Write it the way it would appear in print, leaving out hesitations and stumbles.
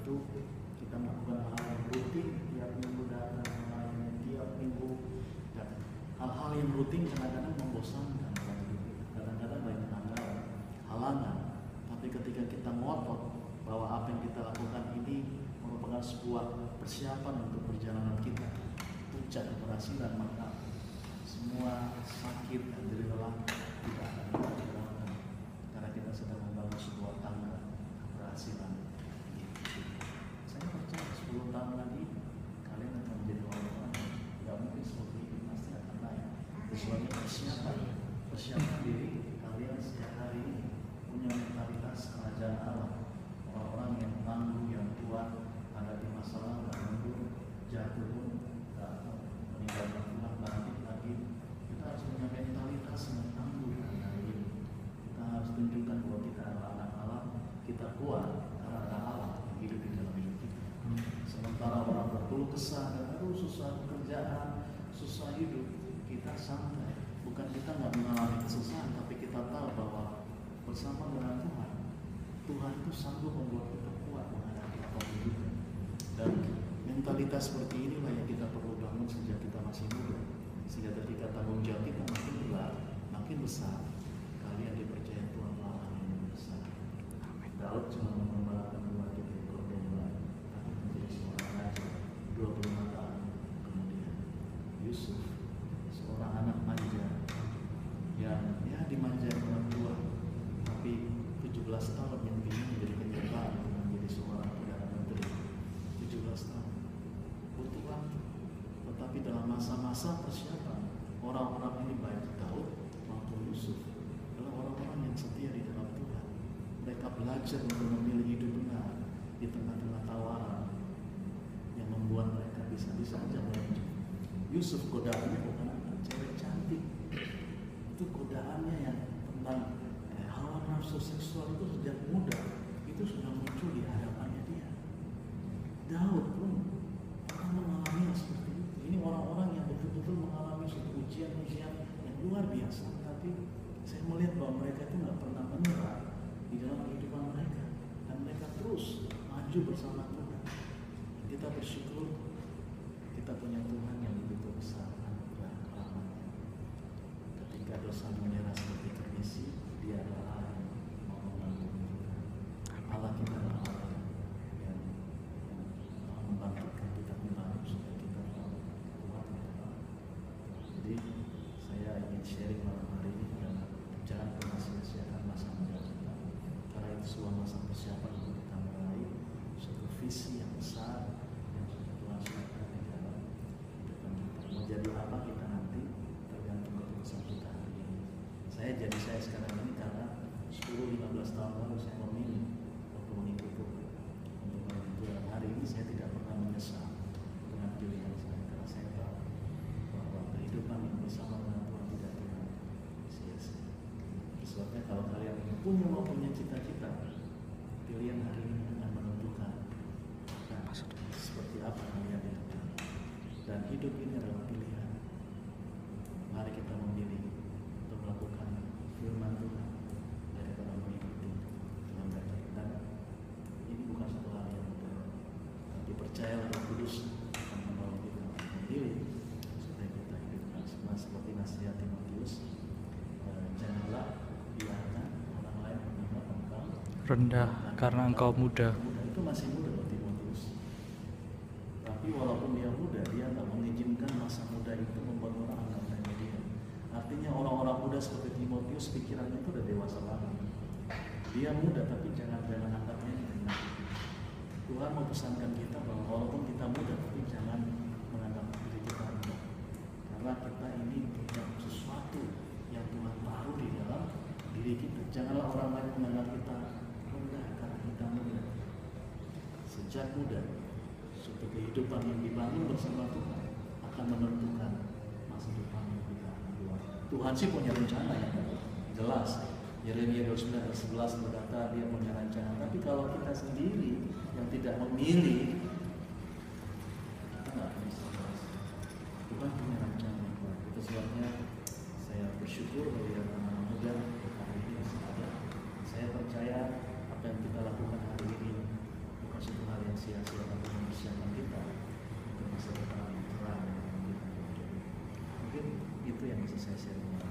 itu kita melakukan hal yang rutin tiap minggu datang, tiap minggu, dan hal-hal yang rutin kadang-kadang membosankan, kadang-kadang banyak halangan. Tapi ketika kita ngotot bahwa apa yang kita lakukan ini merupakan sebuah persiapan untuk perjalanan kita puncak keberhasilan, maka semua sakit dan lelah tidak akan kita dirasakan, karena kita sedang membangun sebuah tangga keberhasilan. Saya percaya 10 tahun lagi kalian akan menjadi orang-orang yang tidak mungkin seperti ini, pasti akan naik. Sesuatu persiapan diri kalian setiap hari ini punya mentalitas kerajaan Allah, orang-orang yang tangguh, yang kuat hadapi masalah dan mundur, jatuh pun meninggalkan Tuhan, bangkit lagi. Kita harus punya mentalitas yang tangguh hari ini. Kita harus tunjukkan bahwa kita adalah anak Allah, kita kuat karena ada Allah yang hidup di dalam hidup kita. Sementara orang berkeluh kesah dan susah pekerjaan, susah hidup, kita santai. Bukan kita nggak mengalami kesusahan, tapi kita tahu bahwa bersama dengan Tuhan itu sanggup membuat kita kuat menghadapi apapun juga. Dan mentalitas seperti inilah yang kita perlu bangun sejak kita masih muda, sehingga ketika tanggung jawab kita makin berat, makin besar, kalian dipercaya Tuhan Allah yang besar. Daud cuma mengembalakan 2 ekor domba, tapi menjadi seorang raja 25 tahun kemudian. Yusuf, seorang anak manja yang dimanja orang tua, tapi 17 tahun yang ingin menjadi penyertaan, menjadi seorang perdana menteri. 17 tahun butuh waktu, tetapi dalam masa-masa persiapan orang-orang ini, baik Daud maupun Yusuf, adalah orang-orang yang setia di dalam Tuhan. Mereka belajar untuk memilih hidup benar di tengah-tengah tawaran yang membuat mereka bisa-bisa saja melanjut. Yusuf godaannya bukan cewek cantik, itu godaannya yang tentang hawa nafsu seksual itu sejak muda itu sudah muncul di hadapannya dia. Daud pun pernah mengalami hal seperti itu. Ini orang-orang yang betul-betul mengalami suatu ujian-ujian yang luar biasa, tapi saya melihat bahwa mereka itu nggak pernah menyerah di dalam kehidupan mereka, dan mereka terus maju bersama Tuhan. Kita bersyukur kita punya Tuhan yang begitu besar anugerah rahmat-Nya. Ketika dosa menyerah seperti permisi, Dia adalah Allah yang mau membantu kita. Allah kita adalah Allah yang membangkitkan kita kembali supaya kita tahu kuat kepada. Jadi saya ingin sharing malam hari ini, dan jangan pernah sia-siakan masa muda kita, karena itu sebuah masa persiapan untuk kita meraih suatu visi yang besar yang sudah Tuhan siapkan di dalam kehidupan kita. Mau jadi apa kita nanti tergantung keputusan kita hari ini. Saya sekarang ini karena 10-15 tahun lalu saya memilih untuk mengikuti Tuhan, untuk mengikuti Tuhan. Hari ini saya tidak pernah menyesal dengan pilihan saya, karena saya tahu bahwa kehidupan yang bersama dengan Tuhan tidak pernah sia-sia. Sebabnya kalau kalian mau punya cita-cita, pilihan hari ini akan menentukan seperti apa kalian hidup. Dan hidup ini adalah pilihan. Mari kita memilih untuk melakukan firman Tuhan daripada mengikuti Tuhan kata. Dan ini bukan satu hal yang mudah, tapi percayalah Roh Kudus akan menolong kita memilih supaya kita hidupkan semua seperti nasihat Timotius. Janganlah biarkan orang lain menganggap engkau rendah karena engkau muda. Itu masih muda loh Timotius. Tapi walaupun dia muda, dia tak mengizinkan masa muda itu membuat orang anggap remeh dia. Artinya orang-orang muda seperti Timotius pikirannya itu udah dewasa banget. Dia muda tapi jangan anggapnya rendah. Tuhan mau pesankan kita bahwa walaupun kita muda tapi jangan menganggap diri kita rendah. Karena kita ini punya sesuatu yang Tuhan taruh di dalam diri kita. Janganlah orang lain menganggap kita rendah karena kita muda. Sejak muda, suatu kehidupan yang dibangun bersama Tuhan akan menentukan masa depan yang kita buat. Tuhan sih punya rencana yang jelas. Yeremia 29:11 berkata Dia punya rencana. Tapi kalau kita sendiri yang tidak memilih, kita nggak bisa. Tuhan punya rencana yang baik. Itu sebabnya saya bersyukur melihat anak muda hari ini masih ada. Saya percaya apa yang kita lakukan hari ini bukan suatu hal yang itu yang bisa saya share.